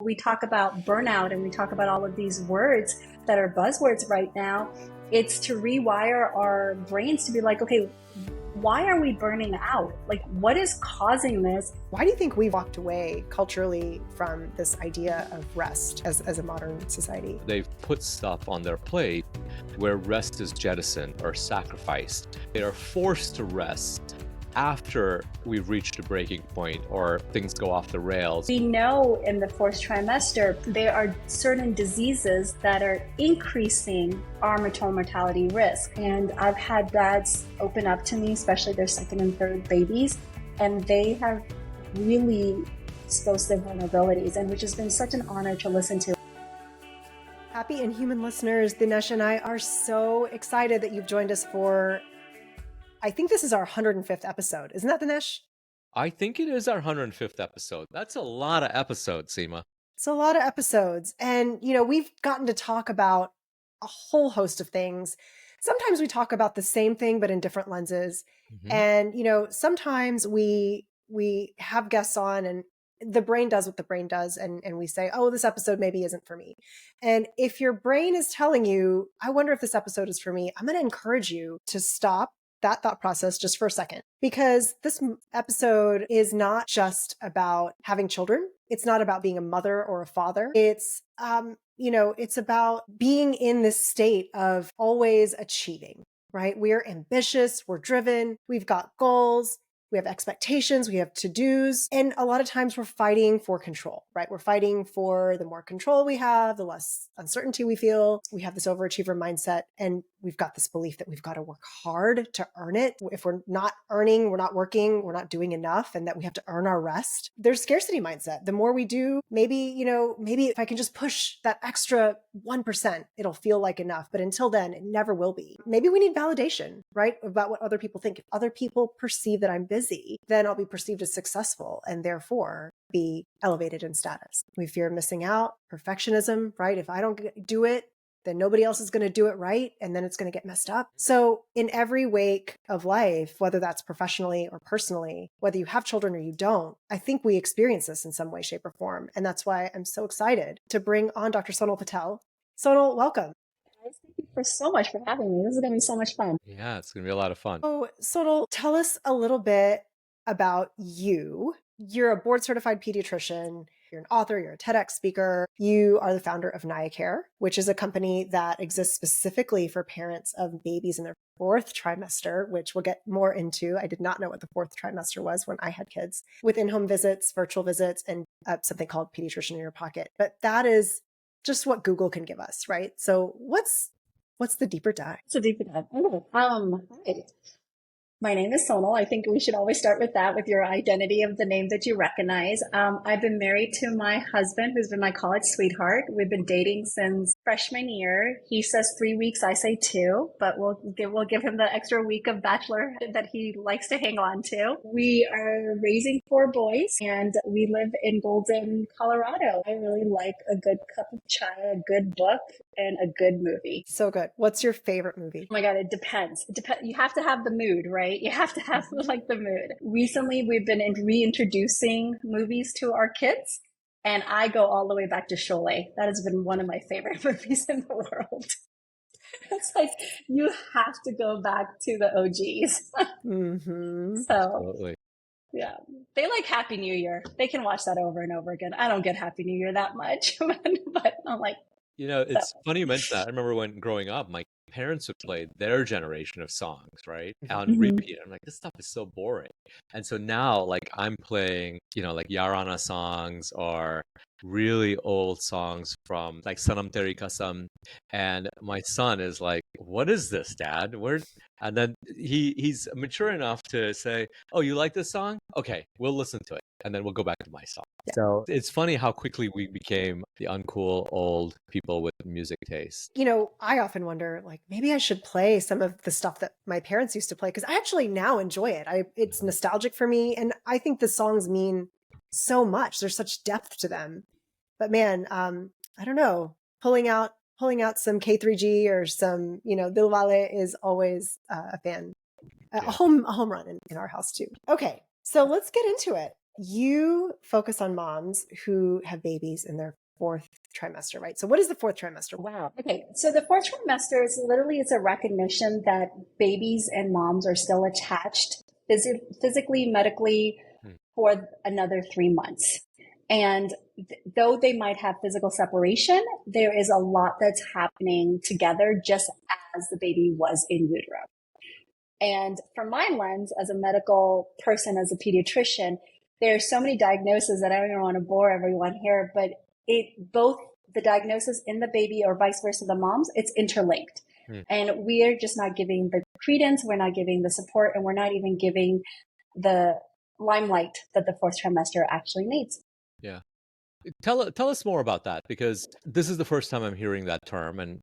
we talk about burnout and we talk about all of these words that are buzzwords right now, it's to rewire our brains to be like, okay, why are we burning out? Like, what is causing this? Why do you think we walked away culturally from this idea of rest as a modern society? They've put stuff on their plate where rest is jettisoned or sacrificed. They are forced to rest after we've reached a breaking point or things go off the rails. We know in the fourth trimester, there are certain diseases that are increasing our maternal mortality risk. And I've had dads open up to me, especially their second and third babies, and they have really exposed their vulnerabilities, and which has been such an honor to listen to. Happy and human listeners, Dinesh and I are so excited that you've joined us for, I think this is our 105th episode. Isn't that, Dinesh? I think it is our 105th episode. That's a lot of episodes, Seema. It's a lot of episodes. And, we've gotten to talk about a whole host of things. Sometimes we talk about the same thing, but in different lenses. Mm-hmm. And, sometimes we have guests on and the brain does what the brain does. And we say, oh, this episode maybe isn't for me. And if your brain is telling you, I wonder if this episode is for me, I'm going to encourage you to stop that thought process just for a second, because this episode is not just about having children. It's not about being a mother or a father. It's, it's about being in this state of always achieving, right? We're ambitious, we're driven, we've got goals, we have expectations, we have to-dos, and a lot of times we're fighting for control, right? We're fighting for the more control we have, the less uncertainty we feel. We have this overachiever mindset, and we've got this belief that we've got to work hard to earn it. If we're not earning, we're not working, we're not doing enough, and that we have to earn our rest. There's scarcity mindset. The more we do, maybe if I can just push that extra 1%, it'll feel like enough. But until then, it never will be. Maybe we need validation, right? About what other people think. If other people perceive that I'm busy, then I'll be perceived as successful and therefore be elevated in status. We fear missing out, perfectionism, right? If I don't do it, then nobody else is going to do it right. And then it's going to get messed up. So in every wake of life, whether that's professionally or personally, whether you have children or you don't, I think we experience this in some way, shape, or form. And that's why I'm so excited to bring on Dr. Sonal Patel. Sonal, welcome. Thank you so much for having me. This is going to be so much fun. Yeah, it's going to be a lot of fun. So Sonal, tell us a little bit about you. You're a board certified pediatrician. You're an author, you're a TEDx speaker. You are the founder of NayaCare, which is a company that exists specifically for parents of babies in their fourth trimester, which we'll get more into. I did not know what the fourth trimester was when I had kids, with in-home visits, virtual visits, and something called Pediatrician in Your Pocket. But that is just what Google can give us, right? So what's the deeper dive? It's a deeper dive. Right. My name is Sonal. I think we should always start with that, with your identity of the name that you recognize. I've been married to my husband, who's been my college sweetheart. We've been dating since freshman year. He says 3 weeks, I say 2, but we'll give him the extra week of bachelor that he likes to hang on to. We are raising 4 boys, and we live in Golden, Colorado. I really like a good cup of chai, a good book, and a good movie. So good. What's your favorite movie? Oh my God, it depends. You have to have the mood, right? You have to have like the mood. Recently, we've been reintroducing movies to our kids, and I go all the way back to Sholay. That has been one of my favorite movies in the world. It's like, you have to go back to the OGs. Mm-hmm. So, Absolutely. Yeah, they like Happy New Year. They can watch that over and over again. I don't get Happy New Year that much, but I'm like, It's funny you mention that. I remember when growing up, my parents would play their generation of songs, right? On repeat. I'm like, this stuff is so boring. And so now, like, I'm playing, like Yarana songs or really old songs from like Sanam Teri Kasam. And my son is like, what is this, Dad? And then he's mature enough to say, oh, you like this song? Okay, we'll listen to it. And then we'll go back to my song. Yeah. So it's funny how quickly we became the uncool old people with music taste. I often wonder, like, maybe I should play some of the stuff that my parents used to play, because I actually now enjoy it. It's nostalgic for me. And I think the songs mean so much. There's such depth to them. But man, I don't know, pulling out some K3G or some, Dilwale is always a fan. A home run in our house too. Okay, so let's get into it. you focus on moms who have babies in their fourth trimester, right? So what is the fourth trimester? Wow. Okay. So the fourth trimester is literally it's a recognition that babies and moms are still attached physically, medically for another 3 months. And though they might have physical separation, there is a lot that's happening together just as the baby was in utero. And from my lens as a medical person, as a pediatrician, there are so many diagnoses that I don't even want to bore everyone here, but both the diagnosis in the baby or vice versa, the moms, it's interlinked. And we are just not giving the credence, we're not giving the support, and we're not even giving the limelight that the fourth trimester actually needs. Yeah. Tell us more about that, because this is the first time I'm hearing that term, and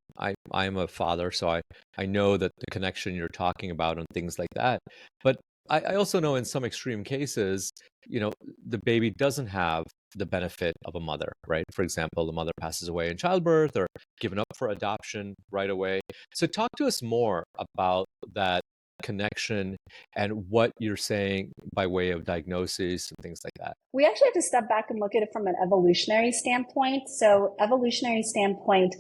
I'm a father, so I know that the connection you're talking about and things like that. But I also know in some extreme cases, the baby doesn't have the benefit of a mother, right? For example, the mother passes away in childbirth or given up for adoption right away. So talk to us more about that connection and what you're saying by way of diagnosis and things like that. We actually have to step back and look at it from an evolutionary standpoint. So evolutionary standpoint,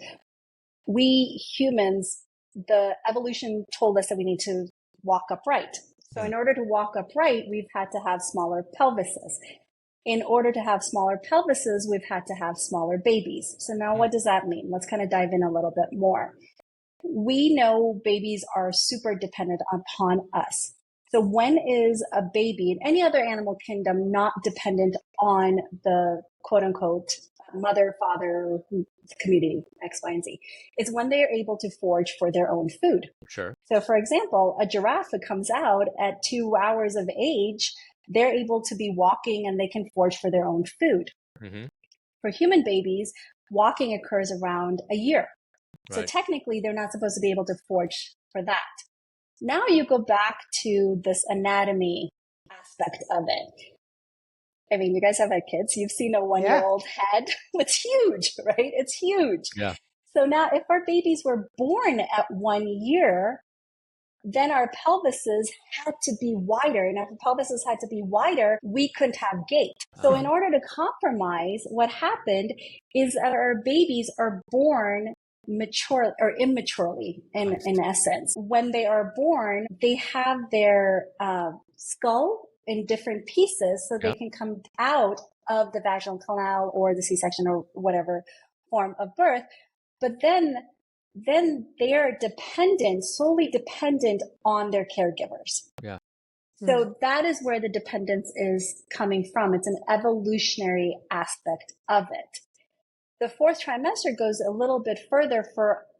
we humans, the evolution told us that we need to walk upright. So in order to walk upright, we've had to have smaller pelvises. In order to have smaller pelvises, we've had to have smaller babies. So now what does that mean? Let's kind of dive in a little bit more. We know babies are super dependent upon us. So when is a baby in any other animal kingdom not dependent on the quote unquote mother, father, community, X, Y, and Z? It's when they are able to forage for their own food. Sure. So for example, a giraffe that comes out at 2 hours of age, they're able to be walking and they can forage for their own food. For human babies, walking occurs around a year. So technically, they're not supposed to be able to forage for that. Now you go back to this anatomy aspect of it. I mean, you guys have had kids. You've seen a 1-year-old head. It's huge, right? It's huge. Yeah. So now if our babies were born at 1 year, then our pelvises had to be wider. And if our pelvises had to be wider, we couldn't have gait. So in order to compromise, what happened is that our babies are born mature or immaturely in essence. When they are born, they have their skull in different pieces so they can come out of the vaginal canal or the C-section or whatever form of birth. But then they are solely dependent on their caregivers. Yeah. So that is where the dependence is coming from. It's an evolutionary aspect of it. The fourth trimester goes a little bit further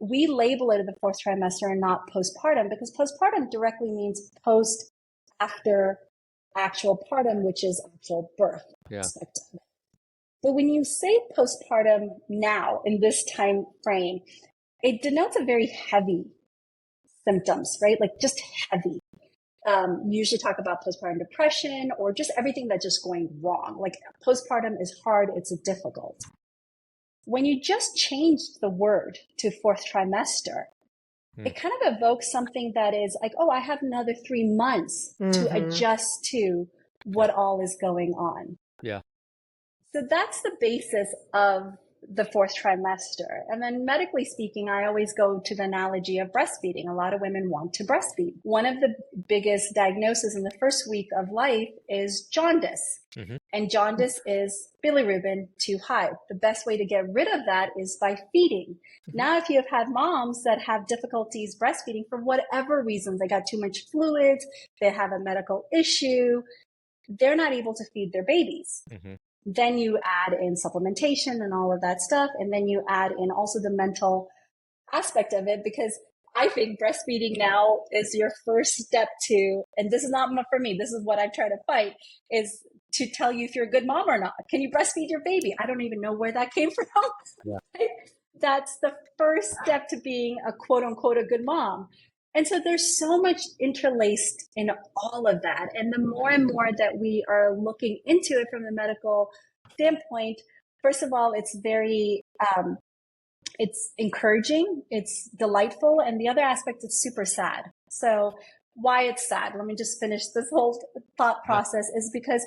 we label it the fourth trimester and not postpartum, because postpartum directly means post after actual partum, which is actual birth aspect of it. But when you say postpartum now in this time frame, it denotes a very heavy symptoms, right? Like just heavy. You usually talk about postpartum depression or just everything that's just going wrong. Like postpartum is hard, it's difficult. When you just changed the word to fourth trimester, it kind of evokes something that is like, oh, I have another 3 months to adjust to what all is going on. Yeah. So that's the basis of the fourth trimester. And then medically speaking, I always go to the analogy of breastfeeding. A lot of women want to breastfeed. One of the biggest diagnoses in the first week of life is jaundice. And jaundice is bilirubin too high. The best way to get rid of that is by feeding. Now, if you have had moms that have difficulties breastfeeding for whatever reason, they got too much fluids, they have a medical issue, they're not able to feed their babies. Then you add in supplementation and all of that stuff. And then you add in also the mental aspect of it, because I think breastfeeding now is your first step to, and this is not for me, this is what I try to fight, is to tell you if you're a good mom or not. Can you breastfeed your baby? I don't even know where that came from. Yeah. That's the first step to being a quote unquote a good mom. And so there's so much interlaced in all of that. And the more and more that we are looking into it from the medical standpoint, first of all, it's very, it's encouraging, it's delightful. And the other aspect, it's super sad. So why it's sad, let me just finish this whole thought process, is because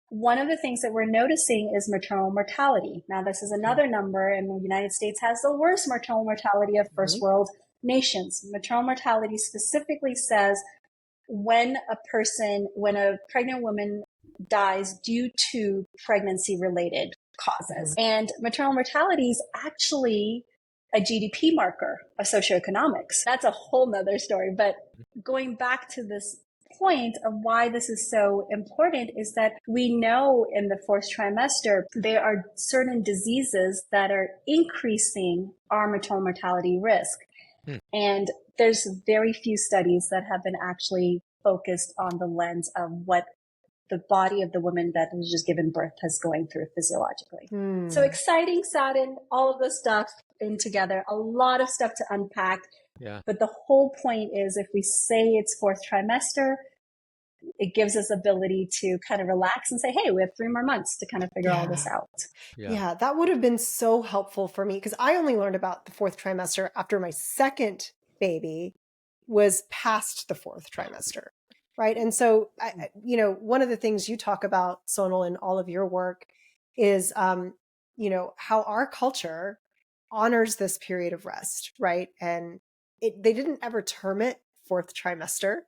one of the things that we're noticing is maternal mortality. Now, this is another number, and the United States has the worst maternal mortality of first world nations. Maternal mortality specifically says when a pregnant woman dies due to pregnancy-related causes. And maternal mortality is actually a GDP marker of socioeconomics. That's a whole nother story. But going back to this point of why this is so important is that we know in the fourth trimester, there are certain diseases that are increasing our maternal mortality risk. And there's very few studies that have been actually focused on the lens of what the body of the woman that was just given birth is going through physiologically. So exciting, Saturn, all of this stuff in together, a lot of stuff to unpack. Yeah. But the whole point is if we say it's fourth trimester, it gives us ability to kind of relax and say, hey, we have 3 more months to kind of figure all this out. Yeah, that would have been so helpful for me because I only learned about the fourth trimester after my second baby was past the fourth trimester. Right. And so, one of the things you talk about, Sonal, in all of your work is, how our culture honors this period of rest. Right. And they didn't ever term it fourth trimester.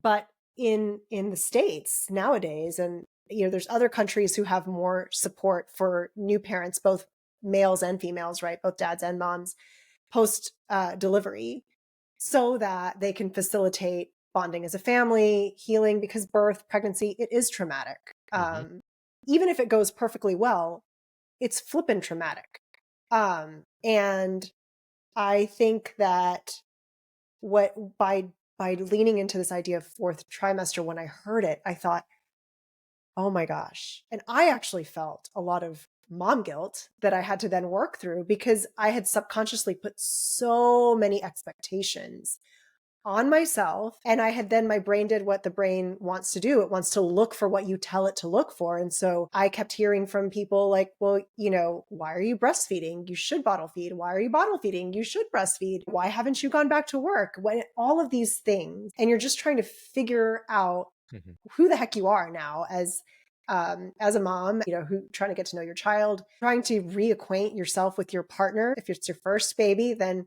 But in the States nowadays, and, there's other countries who have more support for new parents, both males and females, right? Both dads and moms post delivery so that they can facilitate bonding as a family, healing, because birth, pregnancy, it is traumatic. Even if it goes perfectly well, it's flippin' traumatic. And I think that by leaning into this idea of fourth trimester, when I heard it, I thought, oh my gosh. And I actually felt a lot of mom guilt that I had to then work through because I had subconsciously put so many expectations on myself. And I had then, my brain did what the brain wants to do. It wants to look for what you tell it to look for. And so I kept hearing from people like, well, why are you breastfeeding? You should bottle feed. Why are you bottle feeding? You should breastfeed. Why haven't you gone back to work? All of these things. And you're just trying to figure out who the heck you are now as a mom, who trying to get to know your child, trying to reacquaint yourself with your partner. If it's your first baby, then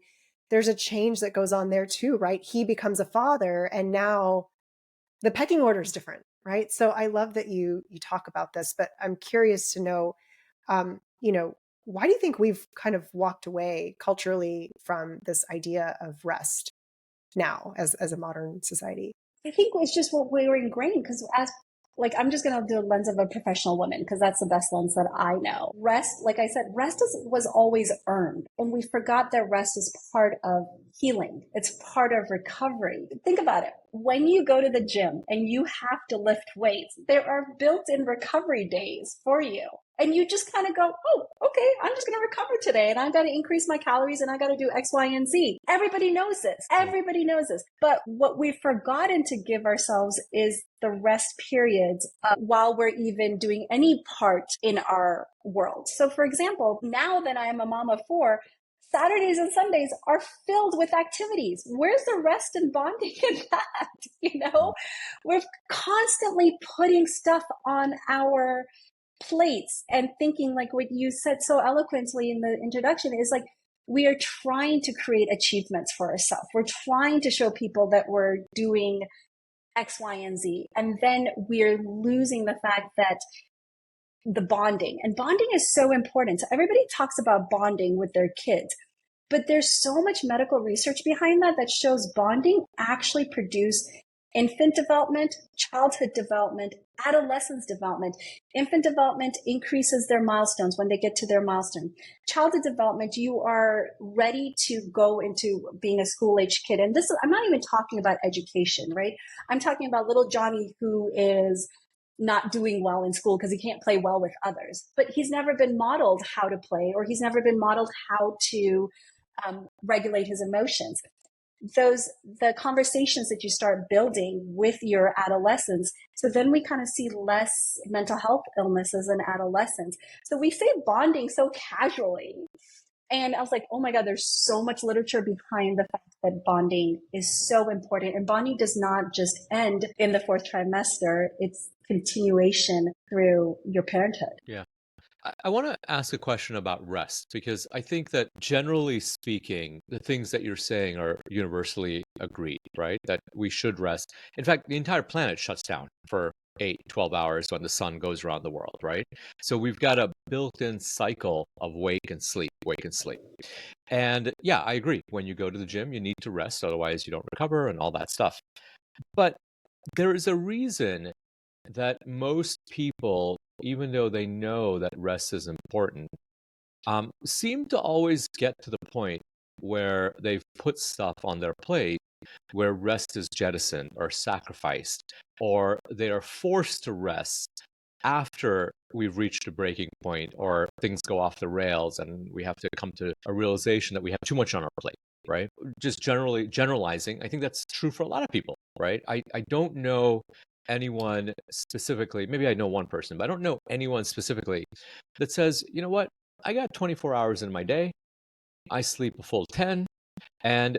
there's a change that goes on there too, right? He becomes a father and now the pecking order is different, right? So I love that you talk about this, but I'm curious to know, why do you think we've kind of walked away culturally from this idea of rest now as a modern society? I think it's just what we were ingrained because I'm just going to do a lens of a professional woman because that's the best lens that I know. Rest, like I said, was always earned. And we forgot that rest is part of healing. It's part of recovery. Think about it. When you go to the gym and you have to lift weights, there are built-in recovery days for you. And you just kind of go, oh, okay, I'm just going to recover today. And I've got to increase my calories and I got to do X, Y, and Z. Everybody knows this. Everybody knows this. But what we've forgotten to give ourselves is the rest periods while we're even doing any part in our world. So for example, now that I am a mom of 4, Saturdays and Sundays are filled with activities. Where's the rest and bonding in that? We're constantly putting stuff on our plates and thinking, like what you said so eloquently in the introduction, is like we are trying to create achievements for ourselves. We're trying to show people that we're doing X, Y, and Z. And then we're losing the fact that the bonding is so important. So everybody talks about bonding with their kids, but there's so much medical research behind that shows bonding actually produce infant development, childhood development, adolescence development. Infant development increases their milestones when they get to their milestone. Childhood development, you are ready to go into being a school-age kid. And I'm not even talking about education, right? I'm talking about little Johnny who is not doing well in school because he can't play well with others, but he's never been modeled how to play, or he's never been modeled how to regulate his emotions. The conversations that you start building with your adolescents. So then we kind of see less mental health illnesses in adolescents. So we say bonding so casually. And I was like, oh my God, there's so much literature behind the fact that bonding is so important. And bonding does not just end in the fourth trimester. It's continuation through your parenthood. Yeah. I want to ask a question about rest because I think that generally speaking, the things that you're saying are universally agreed, right? That we should rest. In fact, the entire planet shuts down for 8, 12 hours when the sun goes around the world, right? So we've got a built-in cycle of wake and sleep, wake and sleep. And yeah, I agree. When you go to the gym, you need to rest, otherwise you don't recover and all that stuff. But there is a reason that most people, even though they know that rest is important, seem to always get to the point where they've put stuff on their plate where rest is jettisoned or sacrificed, or they are forced to rest after we've reached a breaking point or things go off the rails and we have to come to a realization that we have too much on our plate, right? Just generally generalizing, I think that's true for a lot of people, right? I don't know anyone specifically, maybe I know one person, but I don't know anyone specifically that says, you know what, I got 24 hours in my day, I sleep a full 10, and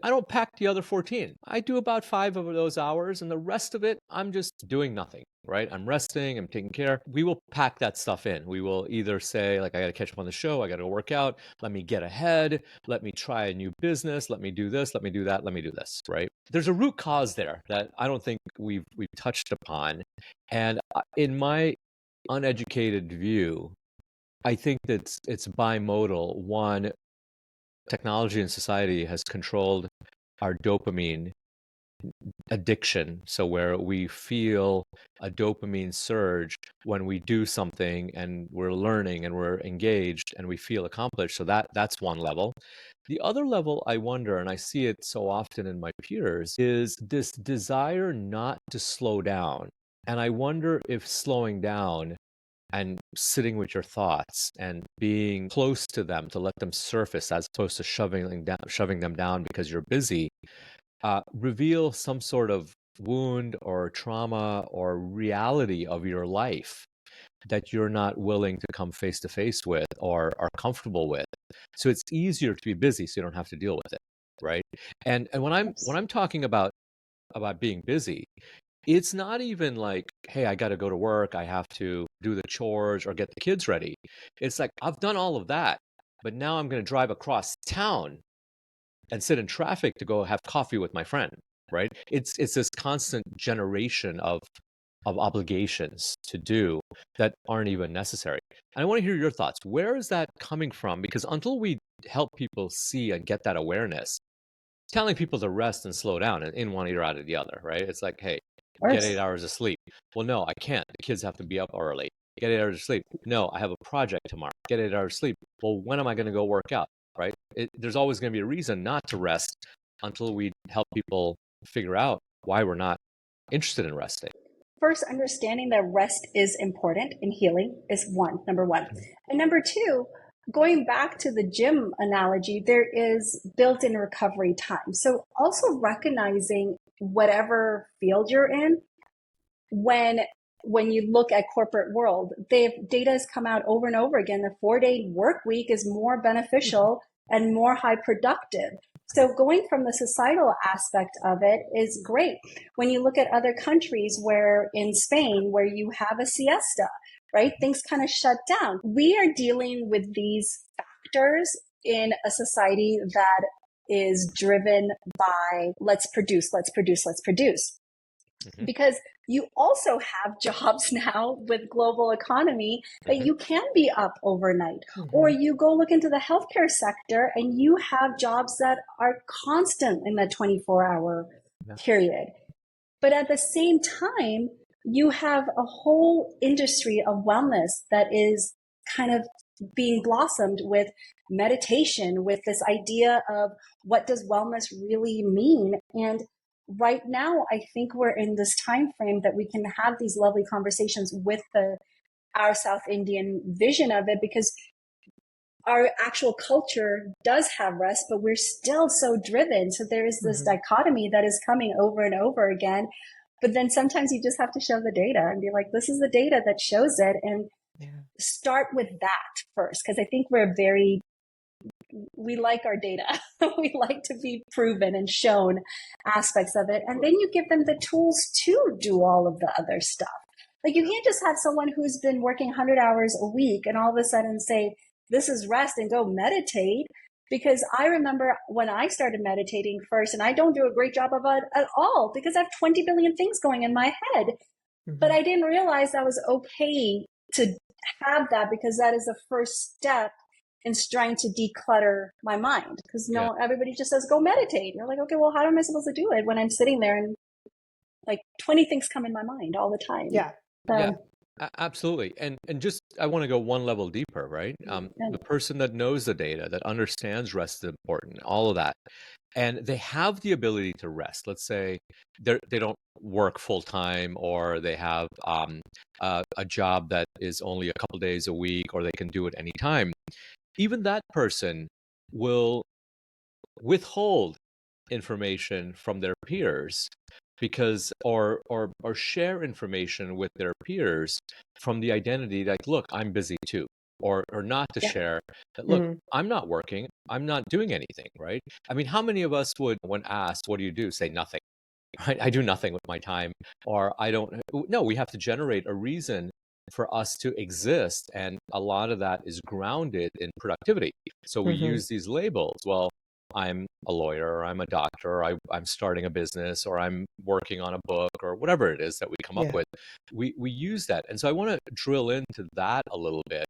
I don't pack the other 14. I do about 5 of those hours, and the rest of it, I'm just doing nothing, right? I'm resting, I'm taking care. We will pack that stuff in. We will either say, like, I got to catch up on the show, I got to work out, let me get ahead, let me try a new business, let me do this, let me do that, let me do this, right? There's a root cause there that I don't think we've touched upon. And in my uneducated view, I think that it's bimodal. One, technology and society has controlled our dopamine addiction. So where we feel a dopamine surge when we do something and we're learning and we're engaged and we feel accomplished. So that's one level. The other level, I wonder, and I see it so often in my peers, is this desire not to slow down. And I wonder if slowing down and sitting with your thoughts and being close to them to let them surface as opposed to shoving them down because you're busy, reveal some sort of wound or trauma or reality of your life that you're not willing to come face to face with or are comfortable with. So it's easier to be busy so you don't have to deal with it, right? And when I'm talking about being busy, it's not even like, hey, I got to go to work, I have to do the chores or get the kids ready. It's like, I've done all of that, but now I'm going to drive across town and sit in traffic to go have coffee with my friend, right? It's this constant generation of obligations to do that aren't even necessary. And I want to hear your thoughts. Where is that coming from? Because until we help people see and get that awareness, telling people to rest and slow down in one ear out of the other, right? It's like, hey, get 8 hours of sleep. Well, no, I can't. The kids have to be up early. Get 8 hours of sleep. No, I have a project tomorrow. Get 8 hours of sleep. Well, when am I going to go work out, right? There's always going to be a reason not to rest until we help people figure out why we're not interested in resting. First, understanding that rest is important in healing is number one. And number two, going back to the gym analogy, there is built-in recovery time. So also recognizing whatever field you're in, when you look at corporate world, data has come out over and over again. The 4-day work week is more beneficial and more high productive. So going from the societal aspect of it is great. When you look at other countries where in Spain, where you have a siesta, right? Things kind of shut down. We are dealing with these factors in a society that is driven by let's produce. Mhm. Because you also have jobs now with global economy that you can be up overnight. Or you go look into the healthcare sector and you have jobs that are constant in that 24-hour period. But at the same time, you have a whole industry of wellness that is kind of being blossomed with meditation, with this idea of what does wellness really mean. And right now, I think we're in this time frame that we can have these lovely conversations with our South Indian vision of it, because our actual culture does have rest, but we're still so driven. So there is this dichotomy that is coming over and over again. But then sometimes you just have to show the data and be like, this is the data that shows it, and start with that first. Because I think we're very we like our data. We like to be proven and shown aspects of it. And then you give them the tools to do all of the other stuff. Like you can't just have someone who's been working 100 hours a week and all of a sudden say, this is rest and go meditate. Because I remember when I started meditating first, and I don't do a great job of it at all because I have 20 billion things going in my head. But I didn't realize that was okay to have that, because that is the first step in trying to declutter my mind. Because everybody just says, go meditate. And you're like, okay, well, how am I supposed to do it when I'm sitting there and like 20 things come in my mind all the time? Yeah. Absolutely. And just, I want to go one level deeper, right? The person that knows the data, that understands rest is important, all of that. And they have the ability to rest. Let's say they don't work full time, or they have a job that is only a couple days a week, or they can do it anytime. Even that person will withhold information from their peers because or share information with their peers from the identity like, look, I'm busy too, or not to share that, look, I'm not working, I'm not doing anything, right? I mean, how many of us would, when asked what do you do, say nothing, right? I do nothing with my time, or I don't. No, we have to generate a reason for us to exist, and a lot of that is grounded in productivity. So we use these labels. Well, I'm a lawyer, or I'm a doctor, or I'm starting a business, or I'm working on a book, or whatever it is that we come up with. We use that. And so I want to drill into that a little bit,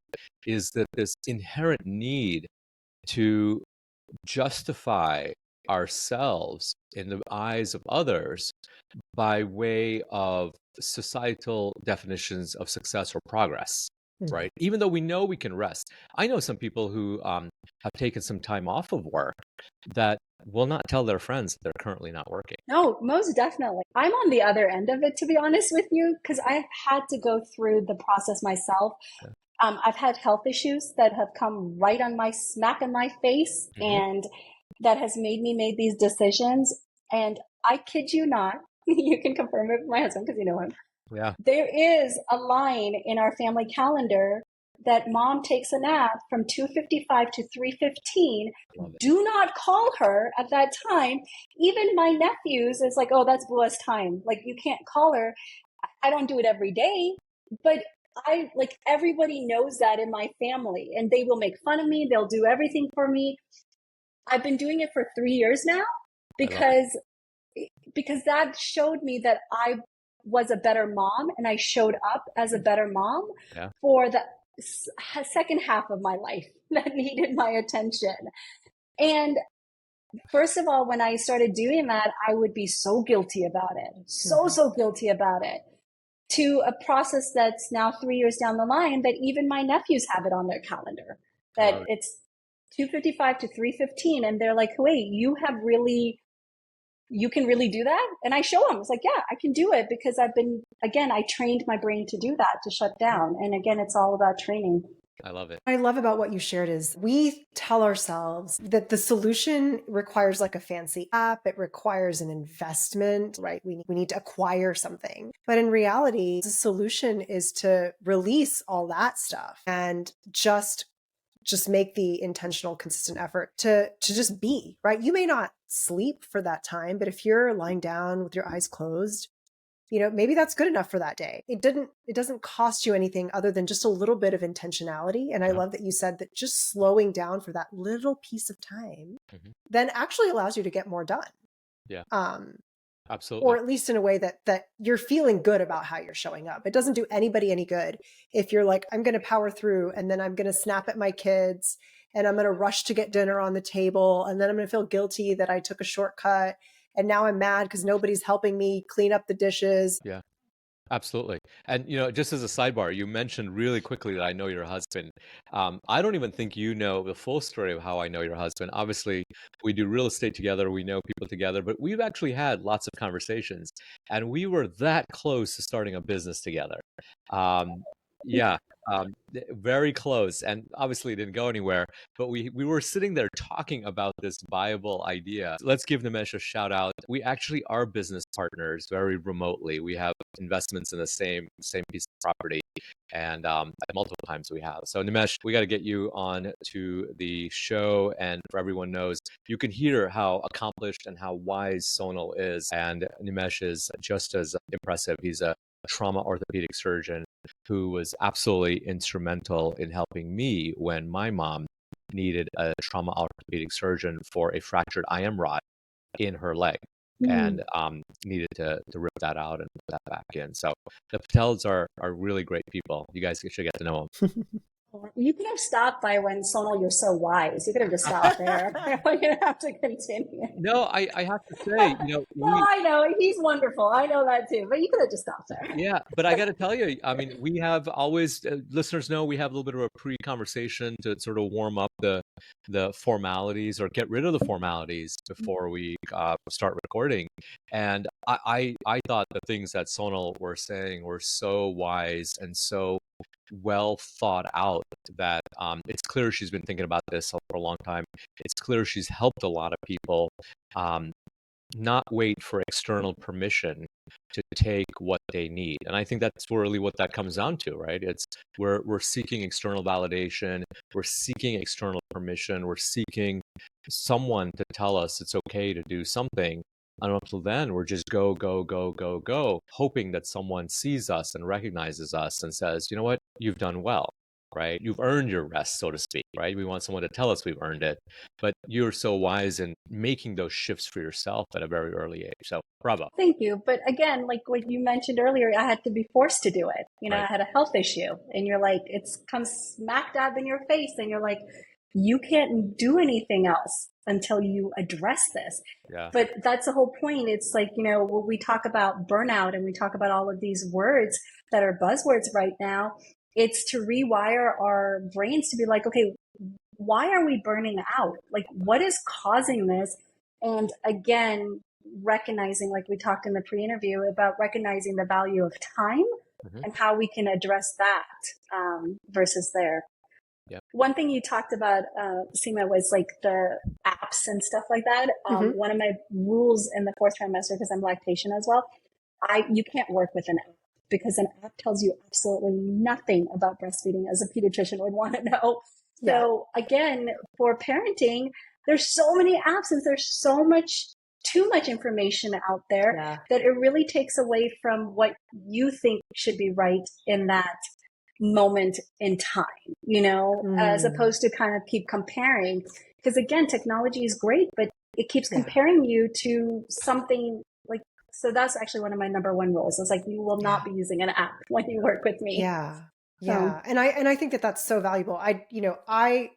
is that this inherent need to justify ourselves in the eyes of others by way of societal definitions of success or progress, right? Even though we know we can rest. I know some people who have taken some time off of work that will not tell their friends that they're currently not working. No, most definitely. I'm on the other end of it, to be honest with you, because I've had to go through the process myself. I've had health issues that have come right on my smack in my face, and that has made me make these decisions. And I kid you not, you can confirm it with my husband because you know him. Yeah. There is a line in our family calendar that mom takes a nap from 2:55 to 3:15. Do not call her at that time. Even my nephews, it's like, oh, that's Bua's time. Like, you can't call her. I don't do it every day, but everybody knows that in my family, and they will make fun of me. They'll do everything for me. I've been doing it for 3 years now because that showed me that I was a better mom, and I showed up as a better mom for the second half of my life that needed my attention. And first of all, when I started doing that, I would be so guilty about it, so guilty about it, to a process that's now 3 years down the line that even my nephews have it on their calendar, that it's 2:55 to 3:15. And they're like, wait, you can really do that? And I show them, it's like, yeah, I can do it, because I trained my brain to do that, to shut down. And again, it's all about training. I love it. What I love about what you shared is we tell ourselves that the solution requires like a fancy app. It requires an investment, right? We need to acquire something. But in reality, the solution is to release all that stuff and just make the intentional, consistent effort to just be, right? You may not sleep for that time, but if you're lying down with your eyes closed, maybe that's good enough for that day. It doesn't cost you anything other than just a little bit of intentionality. And I love that you said that just slowing down for that little piece of time then actually allows you to get more done. Yeah. Absolutely. Or at least in a way that you're feeling good about how you're showing up. It doesn't do anybody any good if you're like, I'm going to power through, and then I'm going to snap at my kids, and I'm going to rush to get dinner on the table, and then I'm going to feel guilty that I took a shortcut, and now I'm mad because nobody's helping me clean up the dishes. Yeah. Absolutely. And, just as a sidebar, you mentioned really quickly that I know your husband. I don't even think you know the full story of how I know your husband. Obviously, we do real estate together. We know people together, but we've actually had lots of conversations, and we were that close to starting a business together. very close, and obviously it didn't go anywhere. But we were sitting there talking about this viable idea. Let's give Nimesh a shout out. We actually are business partners very remotely. We have investments in the same piece of property, and multiple times we have. So Nimesh, we got to get you on to the show, and for everyone knows, you can hear how accomplished and how wise Sonal is, and Nimesh is just as impressive. He's a trauma orthopedic surgeon who was absolutely instrumental in helping me when my mom needed a trauma orthopedic surgeon for a fractured IM rod in her leg, and needed to rip that out and put that back in. So the Patels are really great people. You guys should get to know them. You could have stopped by when Sonal, you're so wise. You could have just stopped there. You didn't have to continue. No, I have to say, No, I know. He's wonderful. I know that too. But you could have just stopped there. Yeah, but I got to tell you, I mean, we have always, listeners know we have a little bit of a pre-conversation to sort of warm up the formalities or get rid of the formalities before we start recording. And I thought the things that Sonal were saying were so wise and so well thought out that it's clear she's been thinking about this for a long time. It's clear she's helped a lot of people not wait for external permission to take what they need. And I think that's really what that comes down to, right? It's we're seeking external validation, we're seeking external permission, we're seeking someone to tell us it's okay to do something. And up till then, we're just go, hoping that someone sees us and recognizes us and says, you know what, you've done well, right? You've earned your rest, so to speak, right? We want someone to tell us we've earned it. But you're so wise in making those shifts for yourself at a very early age. So bravo. Thank you. But again, like what you mentioned earlier, I had to be forced to do it. Right. I had a health issue, and you're like, it's come smack dab in your face, and you're like, you can't do anything else until you address this. Yeah. But that's the whole point. It's like, when we talk about burnout and we talk about all of these words that are buzzwords right now, it's to rewire our brains to be like, okay, why are we burning out? Like, what is causing this? And again, recognizing, like we talked in the pre-interview about recognizing the value of time and how we can address that versus there. Yeah. One thing you talked about, Seema, was like the apps and stuff like that. One of my rules in the fourth trimester, because I'm lactation as well, you can't work with an app because an app tells you absolutely nothing about breastfeeding, as a pediatrician would want to know. Yeah. So again, for parenting, there's so many apps and there's too much information out there that it really takes away from what you think should be right in that moment in time, as opposed to kind of keep comparing. Because again, technology is great, but it keeps comparing you to something like, so that's actually one of my number one rules. It's like, you will not be using an app when you work with me. Yeah. Yeah. And I think that that's so valuable. I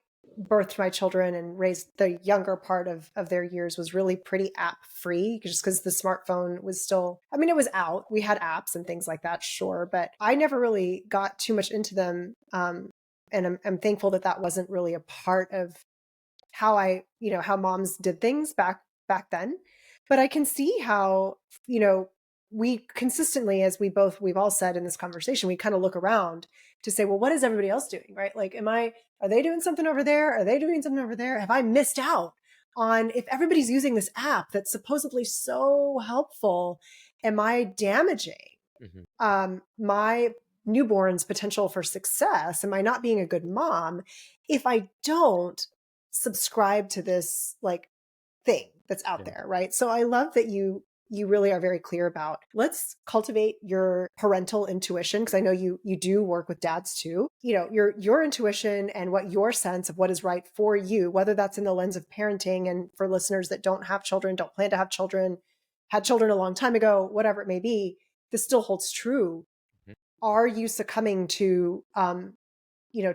birthed my children and raised the younger part of their years was really pretty app free, just because the smartphone was still, it was out. We had apps and things like that, sure, but I never really got too much into them. And I'm thankful that wasn't really a part of how how moms did things back then. But I can see how, we consistently, as we've all said in this conversation, we kind of look around to say, well, what is everybody else doing, right? Like, are they doing something over there? Are they doing something over there? Have I missed out on, if everybody's using this app that's supposedly so helpful, am I damaging my newborn's potential for success? Am I not being a good mom if I don't subscribe to this like thing that's out there, right? So I love that you really are very clear about, let's cultivate your parental intuition, because I know you do work with dads too. Your intuition and what your sense of what is right for you, whether that's in the lens of parenting, and for listeners that don't have children, don't plan to have children, had children a long time ago, whatever it may be, this still holds true. Are you succumbing to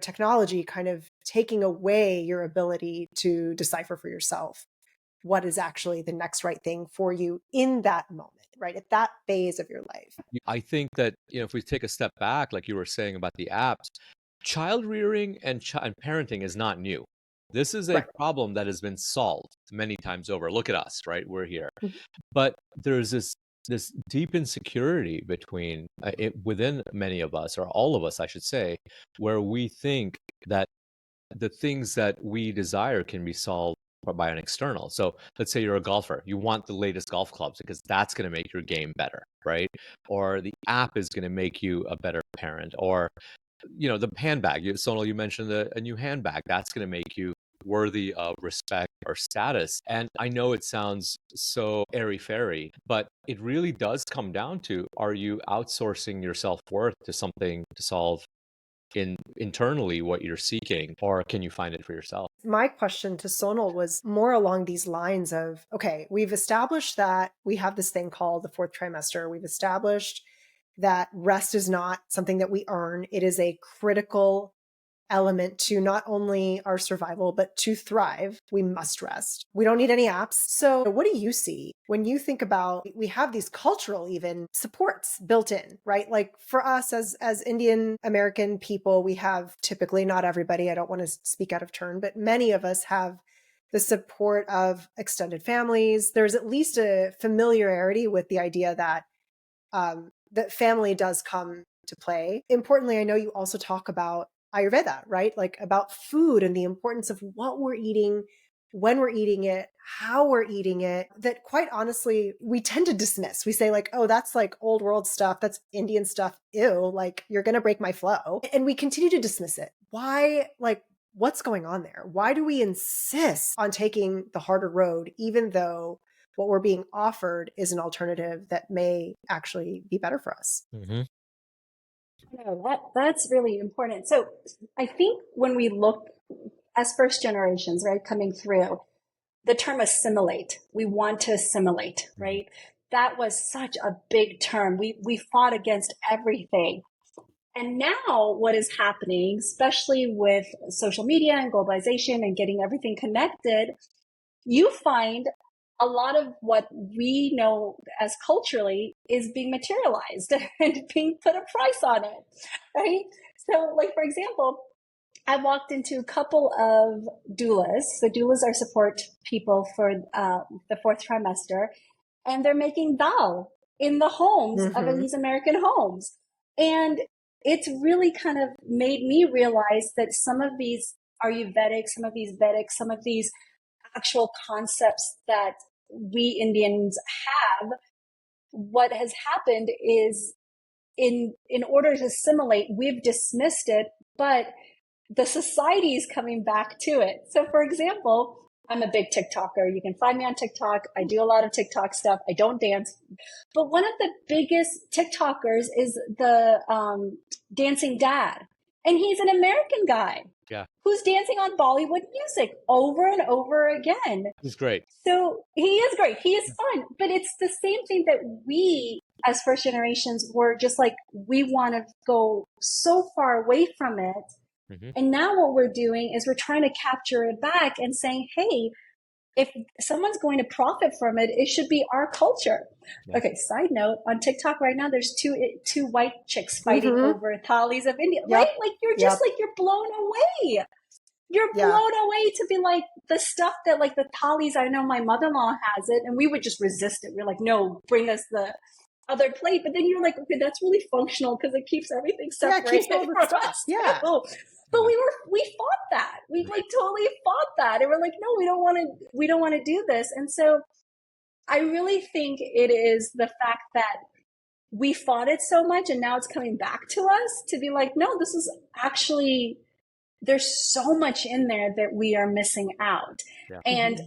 technology kind of taking away your ability to decipher for yourself what is actually the next right thing for you in that moment, right? At that phase of your life. I think that, if we take a step back, like you were saying about the apps, child rearing and parenting is not new. This is a problem that has been solved many times over. Look at us, right? We're here. But there's this this deep insecurity within many of us, or all of us, I should say, where we think that the things that we desire can be solved by an external. So let's say you're a golfer, you want the latest golf clubs because that's going to make your game better, right? Or the app is going to make you a better parent, or the handbag. Sonal, you mentioned a new handbag. That's going to make you worthy of respect or status. And I know it sounds so airy-fairy, but it really does come down to, are you outsourcing your self-worth to something to solve internally what you're seeking, or can you find it for yourself? My question to Sonal was more along these lines of, okay, we've established that we have this thing called the fourth trimester. We've established that rest is not something that we earn. It is a critical element to not only our survival, but to thrive. We must rest. We don't need any apps. So what do you see when you think about, we have these cultural even supports built in, right? Like for us as Indian American people, we have typically, not everybody, I don't want to speak out of turn, but many of us have the support of extended families. There's at least a familiarity with the idea that that family does come to play. Importantly, I know you also talk about Ayurveda, right? Like about food and the importance of what we're eating, when we're eating it, how we're eating it, that quite honestly, we tend to dismiss. We say like, oh, that's like old world stuff. That's Indian stuff. Ew, like you're going to break my flow. And we continue to dismiss it. Why? Like, what's going on there? Why do we insist on taking the harder road, even though what we're being offered is an alternative that may actually be better for us? Mm-hmm. No, that's really important. So I think when we look as first generations, right, coming through, the term assimilate, we want to assimilate, right? That was such a big term. We fought against everything. And now what is happening, especially with social media and globalization and getting everything connected, you find a lot of what we know as culturally is being materialized and being put a price on it, right? So like, for example, I walked into a couple of doulas. So doulas are support people for the fourth trimester, and they're making dal in the homes of these American homes. And it's really kind of made me realize that some of these Ayurvedic, some of these Vedic, some of these actual concepts that we Indians have, what has happened is in order to assimilate, we've dismissed it, but the society is coming back to it. So for example, I'm a big TikToker. You can find me on TikTok. I do a lot of TikTok stuff. I don't dance. But one of the biggest TikTokers is the dancing dad. And he's an American guy. Yeah. Who's dancing on Bollywood music over and over again. He's great. So he is great. He is fun. But it's the same thing that we, as first generations, were just like, we want to go so far away from it. Mm-hmm. And now what we're doing is we're trying to capture it back and saying, hey, if someone's going to profit from it, it should be our culture. Yeah. Okay, side note, on TikTok right now, there's two white chicks fighting over thalis of India, right? Like you're just like, you're blown away. You're blown away to be like the stuff that like the thalis, I know my mother-in-law has it, and we would just resist it. We're like, no, bring us the other plate. But then you're like, okay, that's really functional because it keeps everything separated from us. Yeah. But we fought that. We like totally fought that. And we're like, no, we don't want to do this. And so I really think it is the fact that we fought it so much and now it's coming back to us to be like, no, this is actually, there's so much in there that we are missing out. Yeah. And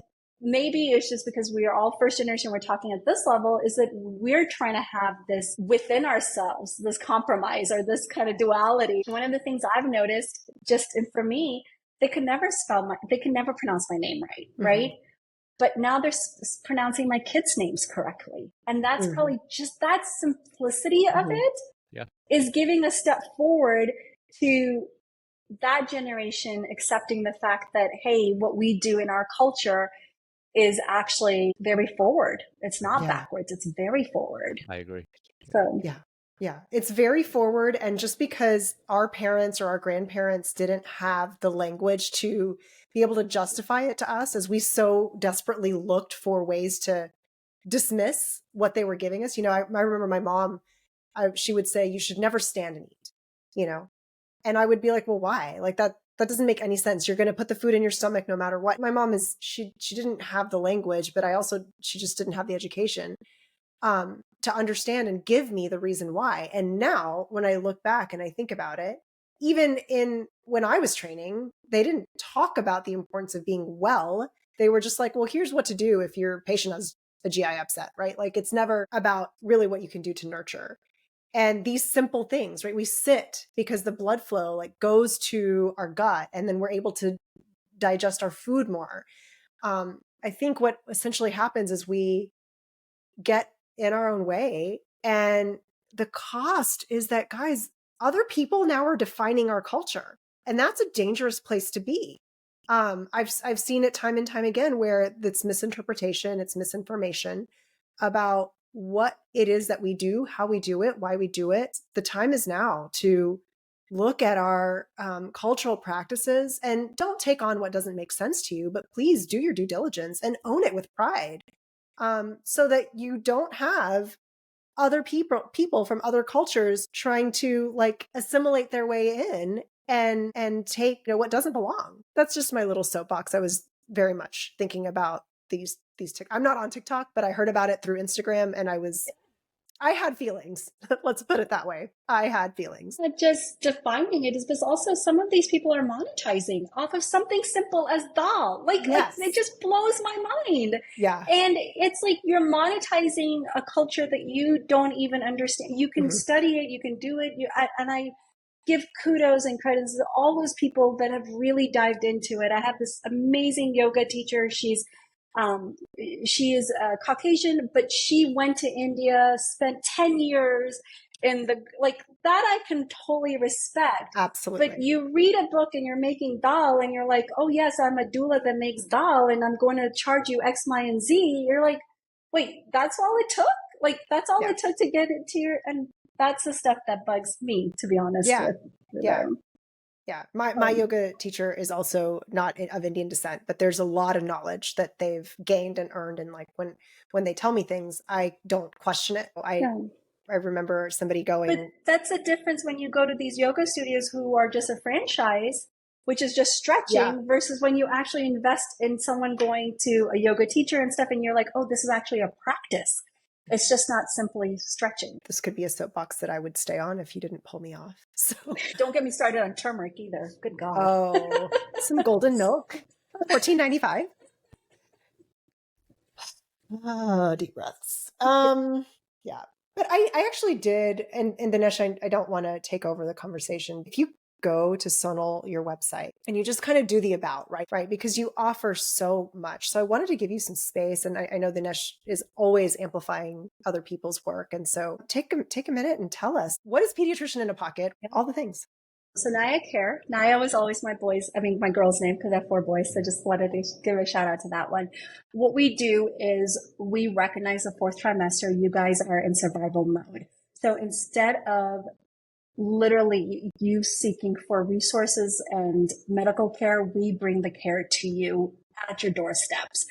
maybe it's just because we are all first generation, we're talking at this level, is that we're trying to have this within ourselves, this compromise or this kind of duality. One of the things I've noticed, just for me, they could never pronounce my name right, right? But now they're pronouncing my kids' names correctly. And that's probably just that simplicity of it is giving a step forward to that generation accepting the fact that, hey, what we do in our culture is actually very forward. It's not backwards. It's very forward. I agree. So yeah, it's very forward. And just because our parents or our grandparents didn't have the language to be able to justify it to us, as we so desperately looked for ways to dismiss what they were giving us. I remember my mom, she would say, you should never stand and eat, and I would be like, well, why? Like that doesn't make any sense. You're going to put the food in your stomach no matter what. My mom she didn't have the language, but she just didn't have the education to understand and give me the reason why. And now when I look back and I think about it, even when I was training, they didn't talk about the importance of being well. They were just like, well, here's what to do if your patient has a GI upset, right? Like it's never about really what you can do to nurture. And these simple things, right? We sit because the blood flow like goes to our gut and then we're able to digest our food more. I think what essentially happens is we get in our own way. And the cost is that, guys, other people now are defining our culture. And that's a dangerous place to be. I've seen it time and time again where it's misinterpretation, it's misinformation about what it is that we do, how we do it, why we do it. The time is now to look at our cultural practices and don't take on what doesn't make sense to you, but please do your due diligence and own it with pride, so that you don't have other people from other cultures trying to like assimilate their way in and take what doesn't belong. That's just my little soapbox. I was very much thinking about these I'm not on TikTok, but I heard about it through Instagram and I had feelings. Let's put it that way. I had feelings. Not just defining it is because also some of these people are monetizing off of something simple as dal. Yes. It just blows my mind. Yeah. And it's like you're monetizing a culture that you don't even understand. You can study it, you can do it. And I give kudos and credits to all those people that have really dived into it. I have this amazing yoga teacher. She is Caucasian, but she went to India, spent 10 years in that I can totally respect. Absolutely. But you read a book and you're making dal and you're like, oh yes, I'm a doula that makes dal and I'm going to charge you X, Y, and Z. You're like, wait, that's all it took? That's all it took to get it to your, and that's the stuff that bugs me, to be honest. Yeah. My yoga teacher is also not of Indian descent, but there's a lot of knowledge that they've gained and earned. And like when they tell me things, I don't question it. I remember somebody going. But that's the difference when you go to these yoga studios who are just a franchise, which is just stretching, versus when you actually invest in someone going to a yoga teacher and stuff, and you're like, oh, this is actually a practice. It's just not simply stretching. This could be a soapbox that I would stay on if you didn't pull me off. So don't get me started on turmeric either. Good God. Oh, some golden milk, $14.95. Oh, deep breaths. Yeah. But I actually did, and Dinesh, I don't want to take over the conversation. If you go to Sonal, your website, and you just kind of do the about, right? Because you offer so much. So I wanted to give you some space. And I know Dinesh is always amplifying other people's work. And so take a minute and tell us, what is Pediatrician in a Pocket? All the things. So NayaCare, Naya was always my girl's name because I have 4 boys. So just wanted to give a shout out to that one. What we do is we recognize the 4th trimester. You guys are in survival mode. So instead of literally you seeking for resources and medical care, we bring the care to you at your doorsteps.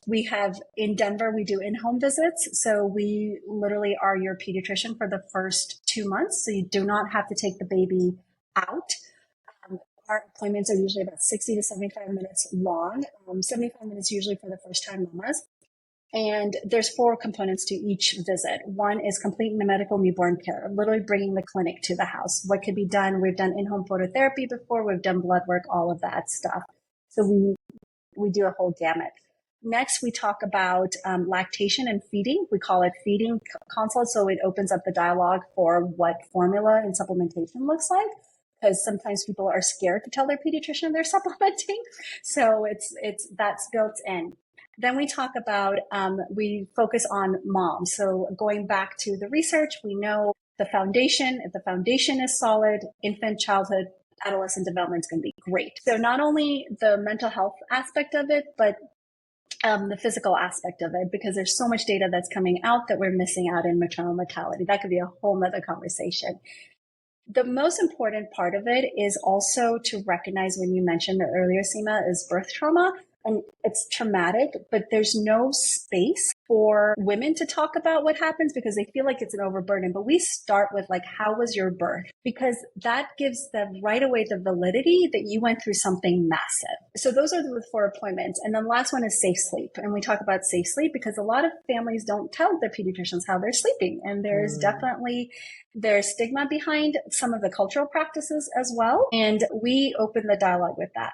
We have in Denver, we do in-home visits. So we literally are your pediatrician for the first 2 months. So you do not have to take the baby out. Our appointments are usually about 60 to 75 minutes long, 75 minutes usually for the first time mamas. And there's 4 components to each visit. One is complete medical newborn care, literally bringing the clinic to the house. What could be done? We've done in-home phototherapy before. We've done blood work, all of that stuff. So we do a whole gamut. Next, we talk about lactation and feeding. We call it feeding consult. So it opens up the dialogue for what formula and supplementation looks like, because sometimes people are scared to tell their pediatrician they're supplementing. So that's built in. Then we talk about, we focus on moms. So going back to the research, we know the foundation, if the foundation is solid, infant, childhood, adolescent development is going to be great. So not only the mental health aspect of it, but the physical aspect of it, because there's so much data that's coming out that we're missing out in maternal mortality. That could be a whole nother conversation. The most important part of it is also to recognize, when you mentioned earlier, Seema, is birth trauma. and it's traumatic, but there's no space for women to talk about what happens because they feel like it's an overburden. But we start with like, how was your birth? Because that gives them right away the validity that you went through something massive. So those are the 4 appointments. And then the last one is safe sleep. And we talk about safe sleep because a lot of families don't tell their pediatricians how they're sleeping. And there's there's stigma behind some of the cultural practices as well. And we open the dialogue with that.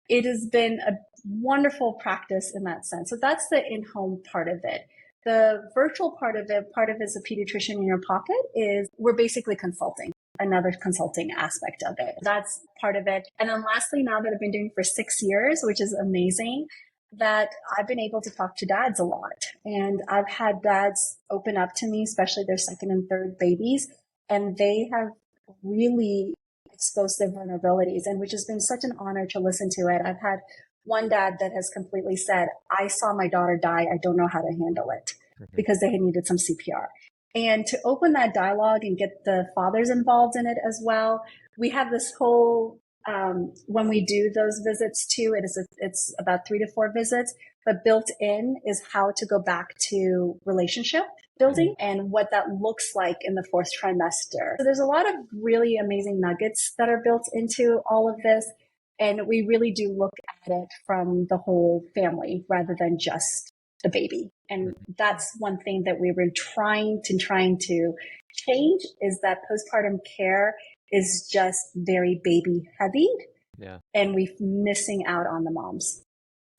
It has been a wonderful practice in that sense. So that's the in-home part of it. The virtual part of it is a pediatrician in your pocket, is we're basically consulting, another consulting aspect of it. That's part of it. And then lastly, now that I've been doing for 6 years, which is amazing, that I've been able to talk to dads a lot. And I've had dads open up to me, especially their second and third babies, and they have really exposed their vulnerabilities, and which has been such an honor to listen to it. I've had one dad that has completely said, I saw my daughter die. I don't know how to handle it, because they had needed some CPR. And to open that dialogue and get the fathers involved in it as well, we have this whole, when we do those visits too, it's about 3 to 4 visits, but built in is how to go back to relationship building and what that looks like in the 4th trimester. So there's a lot of really amazing nuggets that are built into all of this. And we really do look at it from the whole family rather than just the baby. And that's one thing that we were trying to change, is that postpartum care is just very baby heavy. Yeah. And we're missing out on the moms.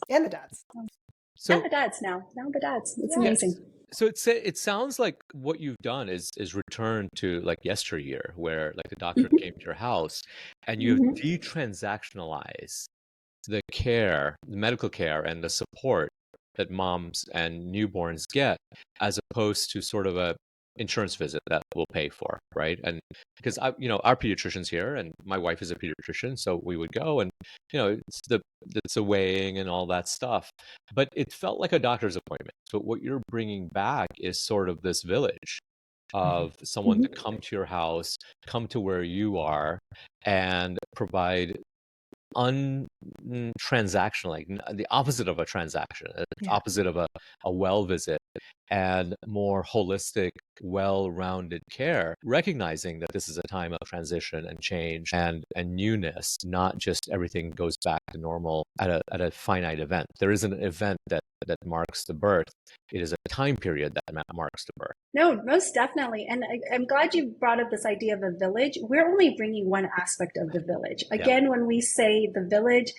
And the dads. And the dads now. Now the dads. It's amazing. So it sounds like what you've done is return to like yesteryear, where like the doctor came to your house and you've detransactionalized the care, the medical care and the support that moms and newborns get, as opposed to sort of a insurance visit that we'll pay for, right? And because our pediatrician's here, and my wife is a pediatrician, so we would go, and it's a weighing and all that stuff. But it felt like a doctor's appointment. But what you're bringing back is sort of this village of someone to come to your house, come to where you are, and provide untransactional, like the opposite of a transaction, opposite of a well visit, and more holistic, well-rounded care, recognizing that this is a time of transition and change and newness, not just everything goes back to normal at a finite event. There isn't an event that marks the birth. It is a time period that marks the birth. No, most definitely. And I'm glad you brought up this idea of a village. We're only bringing one aspect of the village. Again, when we say the village,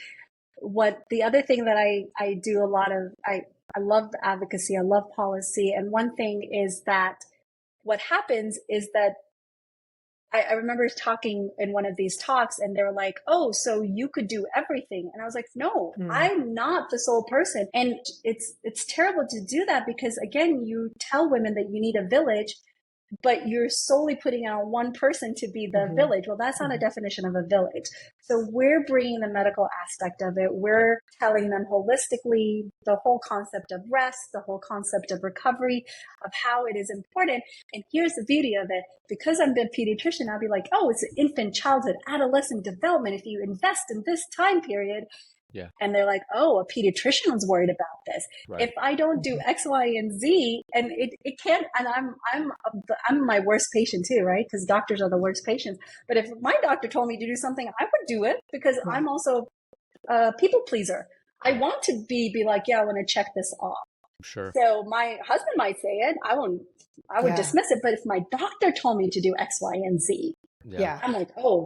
what the other thing that I do a lot of, I love advocacy, I love policy. And one thing is that what happens is that I remember talking in one of these talks, and they were like, oh, so you could do everything. And I was like, no, I'm not the sole person. And it's terrible to do that, because again, you tell women that you need a village, but you're solely putting out one person to be the village. Well, that's not a definition of a village. So we're bringing the medical aspect of it. We're telling them holistically the whole concept of rest, the whole concept of recovery, of how it is important. And here's the beauty of it. Because I'm a pediatrician, I'll be like, oh, it's infant, childhood, adolescent development. If you invest in this time period, and they're like, oh, a pediatrician was worried about this. Right. If I don't do X, Y, and Z, and it can't, and I'm my worst patient too, right? Because doctors are the worst patients. But if my doctor told me to do something, I would do it, because I'm also a people pleaser. I want to be like, yeah, I want to check this off. Sure. So my husband might say it. I would dismiss it. But if my doctor told me to do X, Y, and Z, I'm like, oh,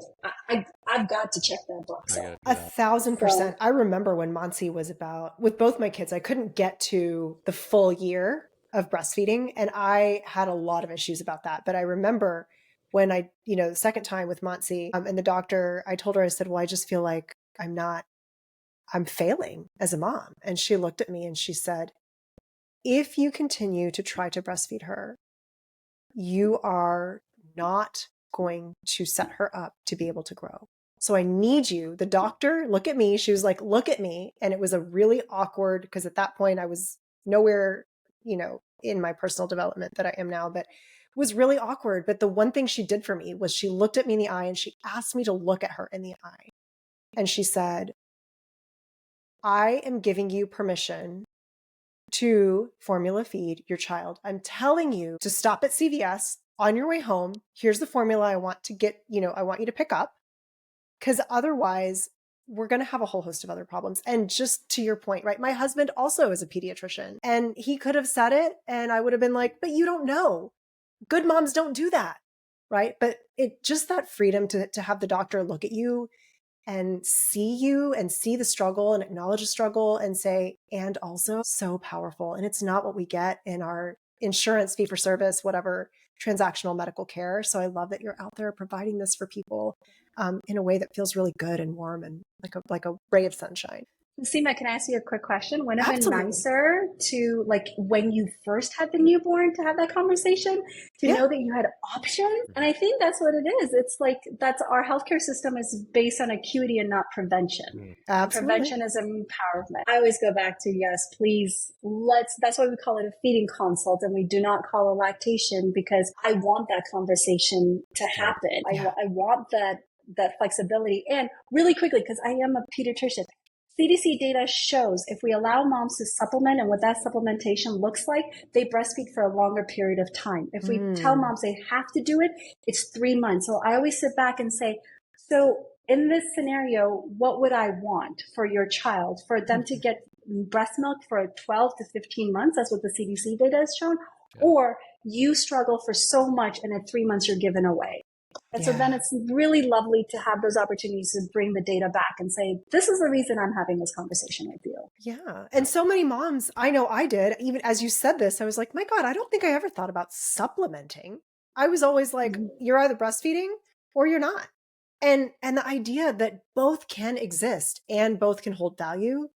I've got to check that box out. 1,000%. I remember when Monsi was with both my kids, I couldn't get to the full year of breastfeeding, and I had a lot of issues about that. But I remember when the second time with Monsi, and the doctor, I told her, I said, well, I just feel like I'm failing as a mom. And she looked at me and she said, if you continue to try to breastfeed her, you are not going to set her up to be able to grow. So I need you, the doctor, look at me. She was like, look at me. And it was a really awkward, because at that point I was nowhere, in my personal development that I am now, but it was really awkward. But the one thing she did for me was she looked at me in the eye and she asked me to look at her in the eye. And she said, I am giving you permission to formula feed your child. I'm telling you to stop at CVS on your way home. Here's the formula I want to get, I want you to pick up, because otherwise we're going to have a whole host of other problems. And just to your point, right? My husband also is a pediatrician, and he could have said it and I would have been like, but you don't know. Good moms don't do that. Right. But just that freedom to have the doctor look at you and see the struggle and acknowledge the struggle and say, and also so powerful. And it's not what we get in our insurance, fee for service, whatever, transactional medical care. So I love that you're out there providing this for people in a way that feels really good and warm and like a ray of sunshine. Seema, can I ask you a quick question? Wouldn't it have been Absolutely. nicer to, like, when you first had the newborn, to have that conversation, to know that you had options? And I think that's what it is. It's like, that's our healthcare system is based on acuity and not prevention. Absolutely. Prevention is empowerment. I always go back to, yes, please, that's why we call it a feeding consult and we do not call it lactation, because I want that conversation to happen. I want that flexibility. And really quickly, because I am a pediatrician, CDC data shows if we allow moms to supplement and what that supplementation looks like, they breastfeed for a longer period of time. If we tell moms they have to do it, it's 3 months. So I always sit back and say, so in this scenario, what would I want for your child? For them to get breast milk for 12 to 15 months, that's what the CDC data has shown, or you struggle for so much and at 3 months you're given away. And so then it's really lovely to have those opportunities to bring the data back and say, this is the reason I'm having this conversation with you. Yeah. And so many moms, I know I did, even as you said this, I was like, my God, I don't think I ever thought about supplementing. I was always like, you're either breastfeeding or you're not. And the idea that both can exist and both can hold value.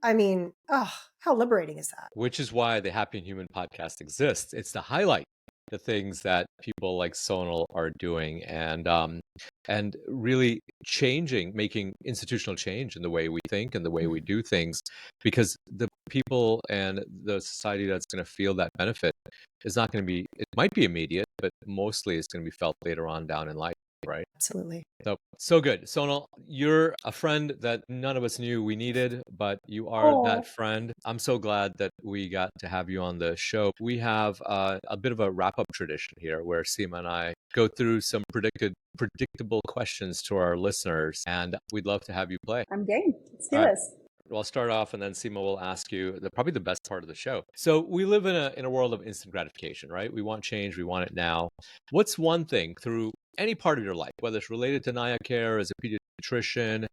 I mean, how liberating is that? Which is why the Happy and Human podcast exists. It's to highlight the things that people like Sonal are doing and really making institutional change in the way we think and the way we do things, because the people and the society that's going to feel that benefit is not going to be, it might be immediate, but mostly it's going to be felt later on down in life. Right? Absolutely. So good. Sonal, you're a friend that none of us knew we needed, but you are that friend. I'm so glad that we got to have you on the show. We have a bit of a wrap-up tradition here where Seema and I go through some predictable questions to our listeners, and we'd love to have you play. I'm game. Let's do this. Well, I'll start off and then Seema will ask you probably the best part of the show. So we live in a world of instant gratification, right? We want change. We want it now. What's one thing through any part of your life, whether it's related to NayaCare as a pediatrician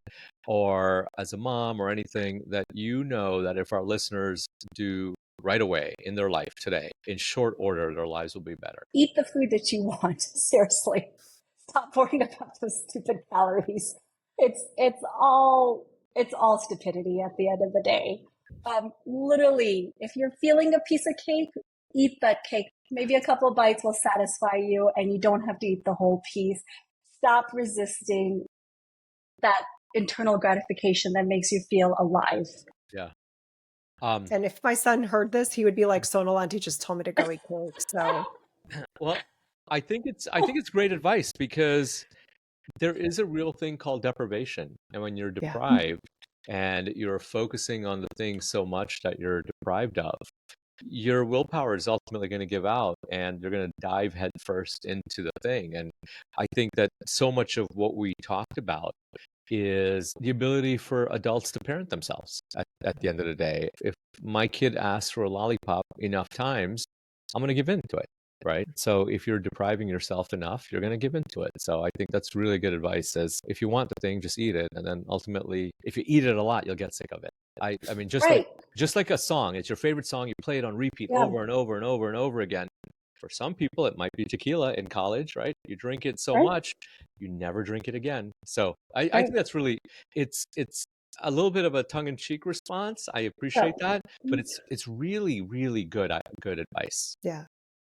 or as a mom or anything, that you know that if our listeners do right away in their life today, in short order, their lives will be better? Eat the food that you want. Seriously. Stop worrying about those stupid calories. It's all stupidity at the end of the day. Literally, if you're feeling a piece of cake, eat that cake. Maybe a couple of bites will satisfy you and you don't have to eat the whole piece. Stop resisting that internal gratification that makes you feel alive. Yeah. And if my son heard this, he would be like, Sonal auntie just told me to go eat cake. So, well, I think it's great advice, because there is a real thing called deprivation. And when you're deprived and you're focusing on the things so much that you're deprived of, your willpower is ultimately going to give out and you're going to dive headfirst into the thing. And I think that so much of what we talked about is the ability for adults to parent themselves at the end of the day. If my kid asks for a lollipop enough times, I'm going to give in to it. Right. So if you're depriving yourself enough, you're going to give into it. So I think that's really good advice. As if you want the thing, just eat it. And then ultimately, if you eat it a lot, you'll get sick of it. I mean, just like a song, it's your favorite song. You play it on repeat over and over and over and over again. For some people, it might be tequila in college, right? You drink it so much, you never drink it again. So I think that's really, it's a little bit of a tongue-in-cheek response. I appreciate that, but it's really, really good advice. Yeah.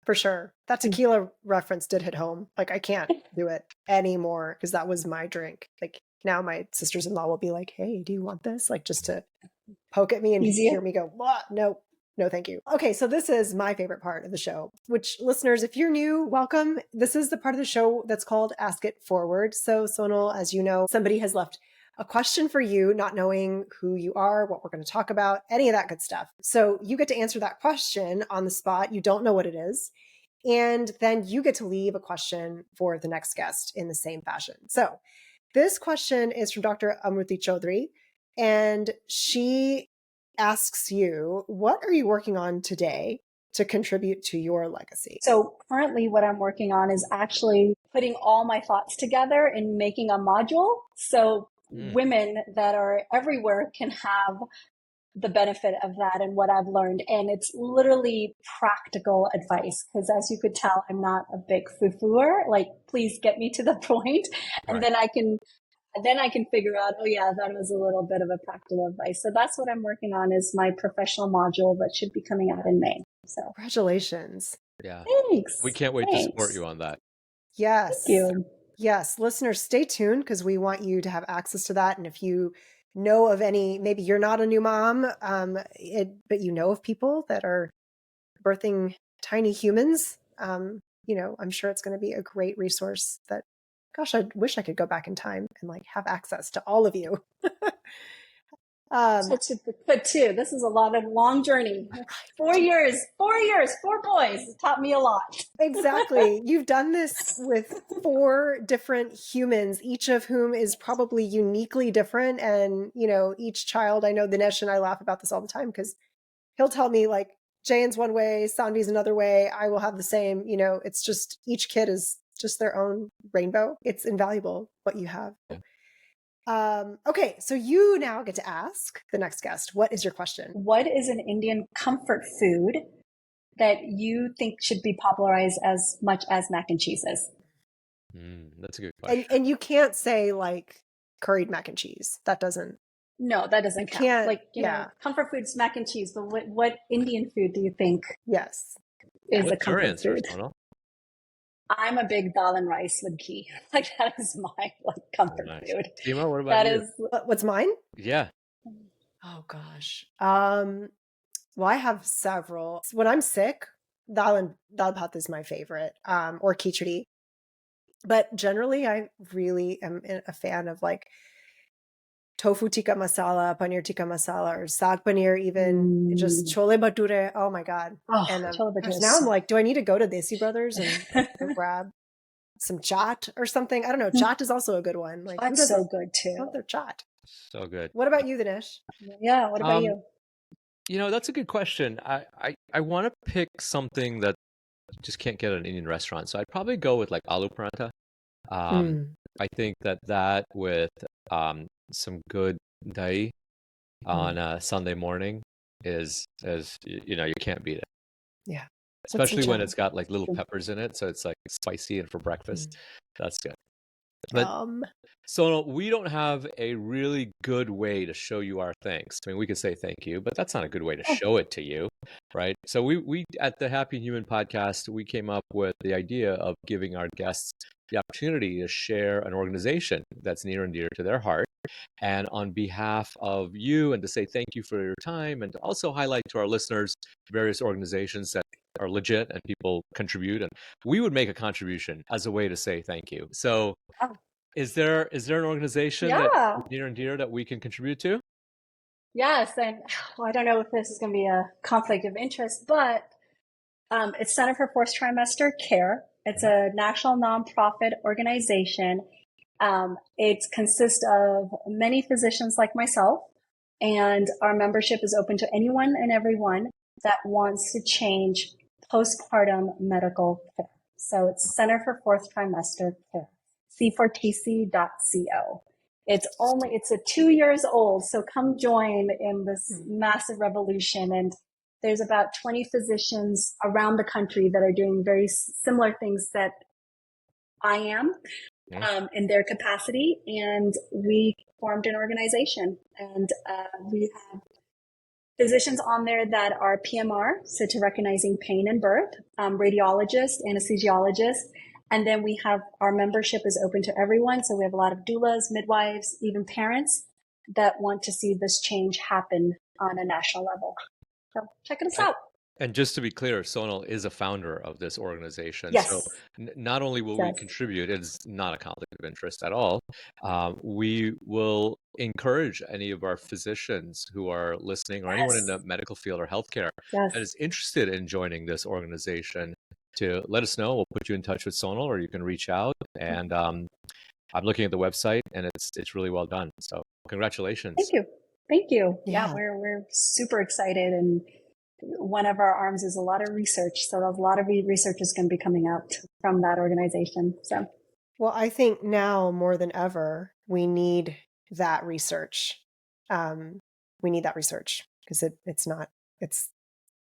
For sure. That tequila reference did hit home. Like, I can't do it anymore because that was my drink. Like, now my sisters-in-law will be like, hey, do you want this? Like, just to poke at me and hear me go, what? No, thank you. Okay, so this is my favorite part of the show, which, listeners, if you're new, welcome. This is the part of the show that's called Ask It Forward. So, Sonal, as you know, somebody has left a question for you, not knowing who you are, what we're going to talk about, any of that good stuff. So you get to answer that question on the spot. You don't know what it is. And then you get to leave a question for the next guest in the same fashion. So this question is from Dr. Amruti Chaudhary, and she asks you, what are you working on today to contribute to your legacy? So currently what I'm working on is actually putting all my thoughts together and making a module. So women that are everywhere can have the benefit of that and what I've learned. And it's literally practical advice because as you could tell, I'm not a big foo-fooer. Like, please get me to the point. And then I can figure out, oh yeah, that was a little bit of a practical advice. So that's what I'm working on is my professional module that should be coming out in May. So congratulations. Yeah. Thanks. We can't wait to support you on that. Yes. Thank you. Yes. Listeners, stay tuned because we want you to have access to that. And if you know of any, maybe you're not a new mom, but you know of people that are birthing tiny humans, I'm sure it's going to be a great resource that, gosh, I wish I could go back in time and like have access to all of you. But too, this is a long journey. 4 years, 4 boys. It taught me a lot. Exactly. You've done this with 4 different humans, each of whom is probably uniquely different. And, each child, I know Dinesh and I laugh about this all the time because he'll tell me like, Jayan's one way, Sanvi's another way. I will have the same, it's just each kid is just their own rainbow. It's invaluable what you have. Okay, so you now get to ask the next guest. What is your question? What is an Indian comfort food that you think should be popularized as much as mac and cheese is? That's a good question. And you can't say like curried mac and cheese. That doesn't. No, that doesn't count. Can't, like, comfort food's mac and cheese, but what Indian food do you think yes is a comfort food? I'm a big dal and rice with ghee. Like that is my comfort food. Seema, what about you? What's mine? Yeah. Oh gosh. Well, I have several. When I'm sick, dal bhat is my favorite, or khichdi. But generally, I really am a fan of like tofu tikka masala, paneer tikka masala, or saag paneer, even just chole bhature. Oh my God. And now I'm like, do I need to go to Desi Brothers and grab some chaat or something? I don't know. Chaat is also a good one. Like, that's so good too. I love their chaat. So good. What about you, Dinesh? Yeah. What about you? That's a good question. I want to pick something that you just can't get at an Indian restaurant. So I'd probably go with like aloo paratha. I think that with some good dahi on a Sunday morning is you can't beat it. Yeah. Especially when it's got like little peppers in it. So it's like spicy and for breakfast. That's good. But Sonal, we don't have a really good way to show you our thanks. I mean, we could say thank you, but that's not a good way to show it to you, right? So we at the Happy Human podcast, we came up with the idea of giving our guests the opportunity to share an organization that's near and dear to their heart. And on behalf of you, and to say thank you for your time, and to also highlight to our listeners various organizations that are legit and people contribute, and we would make a contribution as a way to say thank you. So is there an organization that's near and dear that we can contribute to? Yes, and I don't know if this is going to be a conflict of interest, but it's Center for Fourth Trimester Care. It's a national nonprofit organization. It consists of many physicians like myself, and our membership is open to anyone and everyone that wants to change postpartum medical care. So it's Center for Fourth Trimester Care, c4tc.co. It's 2 years old, so come join in this massive revolution. And there's about 20 physicians around the country that are doing very similar things that I am in their capacity. And we formed an organization, and we have physicians on there that are PMR, so to recognizing pain in birth, radiologists, anesthesiologists. And then we have our membership is open to everyone. So we have a lot of doulas, midwives, even parents that want to see this change happen on a national level. So check us out. And just to be clear, Sonal is a founder of this organization. So Yes, not only will we yes, contribute, it's not a conflict of interest at all. We will encourage any of our physicians who are listening or anyone in the yes, medical field or healthcare that yes. is interested in joining this organization to let us know. We'll put you in touch with Sonal, or you can reach out. And I'm looking at the website, and it's really well done. So Thank congratulations. you. Thank you. Yeah, Yeah. we're super excited, and one of our arms is a lot of research. So a lot of research is going to be coming out from that organization. So Well, I think now more than ever, we need that research. We need that research because it's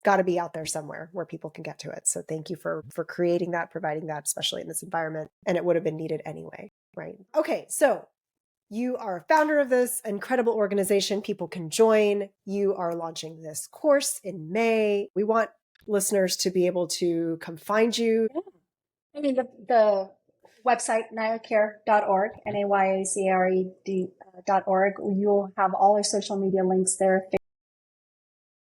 got to be out there somewhere where people can get to it. So thank you for creating that, providing that, especially in this environment. And it would have been needed anyway, right? Okay, so you are a founder of this incredible organization. People can join. You are launching this course in May. We want listeners to be able to come find you. yeah. I mean, the website, NayaCare.org, NayaCared.org, you'll have all our social media links there,